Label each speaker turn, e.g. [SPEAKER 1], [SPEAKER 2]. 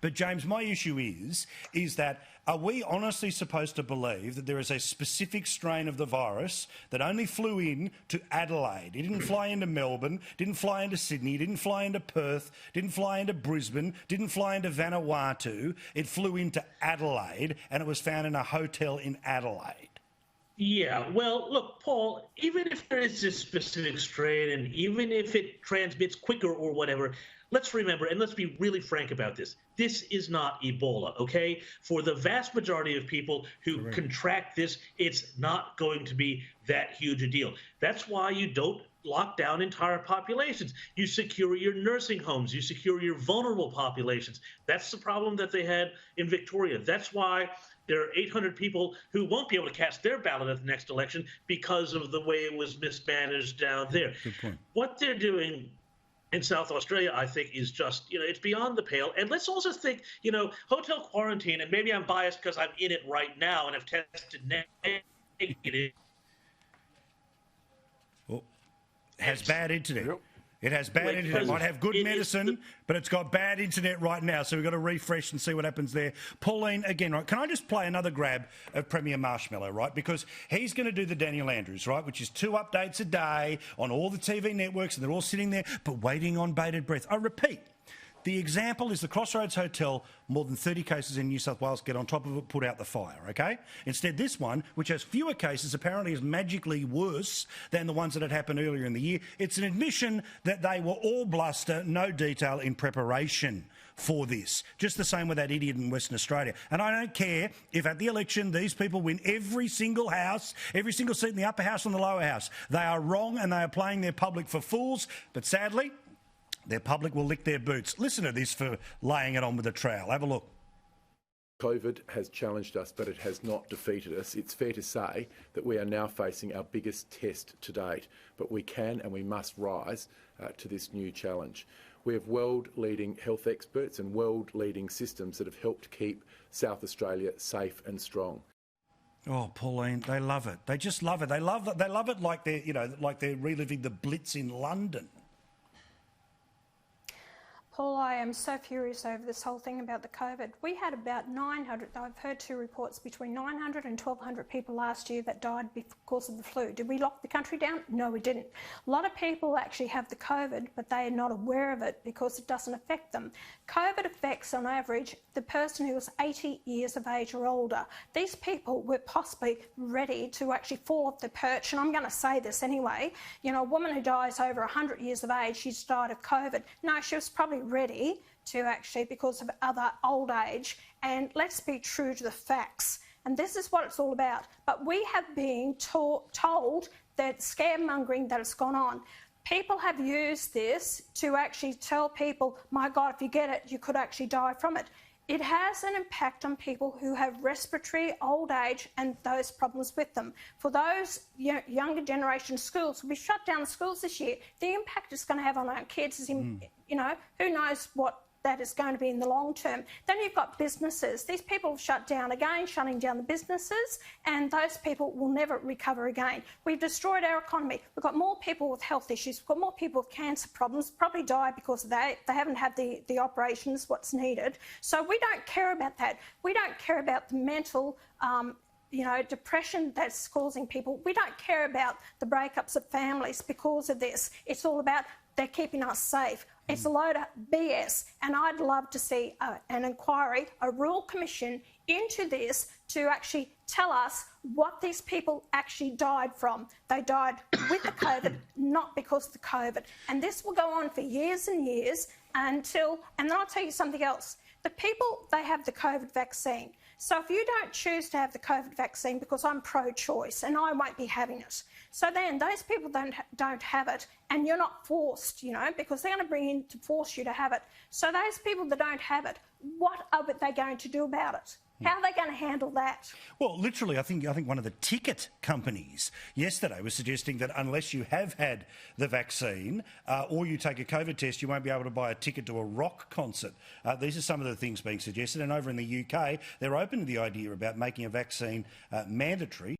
[SPEAKER 1] But, James, my issue is that are we honestly supposed to believe that there is a specific strain of the virus that only flew in to Adelaide? It didn't fly into Melbourne, didn't fly into Sydney, didn't fly into Perth, didn't fly into Brisbane, didn't fly into Vanuatu. It flew into Adelaide and it was found in a hotel in Adelaide.
[SPEAKER 2] Yeah, well, look, Paul, even if there is this specific strain and even if it transmits quicker or whatever, let's remember, and let's be really frank about this, this is not Ebola, okay? For the vast majority of people who contract this, it's not going to be that huge a deal. That's why you don't lock down entire populations. You secure your nursing homes. You secure your vulnerable populations. That's the problem that they had in Victoria. That's why there are 800 people who won't be able to cast their ballot at the next election because of the way it was mismanaged down there.
[SPEAKER 1] Good point.
[SPEAKER 2] What they're doing in South Australia, I think, is just, it's beyond the pale. And let's also think, hotel quarantine, and maybe I'm biased because I'm in it right now and have tested negative.
[SPEAKER 1] Well, it has bad internet.
[SPEAKER 3] Yep.
[SPEAKER 1] It has bad internet. It might have good medicine, but it's got bad internet right now. So we've got to refresh and see what happens there. Pauline, again, right, can I just play another grab of Premier Marshmallow, right? Because he's going to do the Daniel Andrews, right, which is 2 updates a day on all the TV networks, and they're all sitting there, but waiting on bated breath. I repeat. The example is the Crossroads Hotel, more than 30 cases in New South Wales, get on top of it, put out the fire, OK? Instead, this one, which has fewer cases, apparently is magically worse than the ones that had happened earlier in the year. It's an admission that they were all bluster, no detail in preparation for this. Just the same with that idiot in Western Australia. And I don't care if at the election these people win every single house, every single seat in the upper house and the lower house. They are wrong and they are playing their public for fools. But sadly, their public will lick their boots. Listen to this for laying it on with a trowel. Have a look.
[SPEAKER 3] COVID has challenged us, but it has not defeated us. It's fair to say that we are now facing our biggest test to date, but we can and we must rise to this new challenge. We have world-leading health experts and world-leading systems that have helped keep South Australia safe and strong.
[SPEAKER 1] Oh, Pauline, they love it. They just love it. They love it like they're reliving the Blitz in London.
[SPEAKER 4] Paul, I am so furious over this whole thing about the COVID. We had about 900, I've heard 2 reports, between 900 and 1,200 people last year that died because of the flu. Did we lock the country down? No, we didn't. A lot of people actually have the COVID, but they are not aware of it because it doesn't affect them. COVID affects, on average, the person who is 80 years of age or older. These people were possibly ready to actually fall off the perch, and I'm going to say this anyway. A woman who dies over 100 years of age, she's died of COVID. No, she was probably ready to actually because of other old age. And let's be true to the facts. And this is what it's all about. But we have been told that scaremongering that has gone on. People have used this to actually tell people, my God, if you get it, you could actually die from it. It has an impact on people who have respiratory, old age and those problems with them. For those younger generation schools, we shut down the schools this year. The impact it's going to have on our kids is, who knows what that is going to be in the long term. Then you've got businesses. These people have shut down again, shutting down the businesses, and those people will never recover again. We've destroyed our economy. We've got more people with health issues. We've got more people with cancer problems, probably die because they haven't had the operations, what's needed. So we don't care about that. We don't care about the mental depression that's causing people. We don't care about the breakups of families because of this. It's all about they're keeping us safe. It's a load of BS, and I'd love to see an inquiry, a royal commission into this to actually tell us what these people actually died from. They died with the COVID, not because of the COVID. And this will go on for years and years and then I'll tell you something else. The people, they have the COVID vaccine. So if you don't choose to have the COVID vaccine, because I'm pro-choice and I won't be having it, so then those people don't have it, and you're not forced, because they're going to bring in to force you to have it. So those people that don't have it, what are they going to do about it? How are they going to handle that?
[SPEAKER 1] Well, literally, I think one of the ticket companies yesterday was suggesting that unless you have had the vaccine or you take a COVID test, you won't be able to buy a ticket to a rock concert. These are some of the things being suggested. And over in the UK, they're open to the idea about making a vaccine mandatory.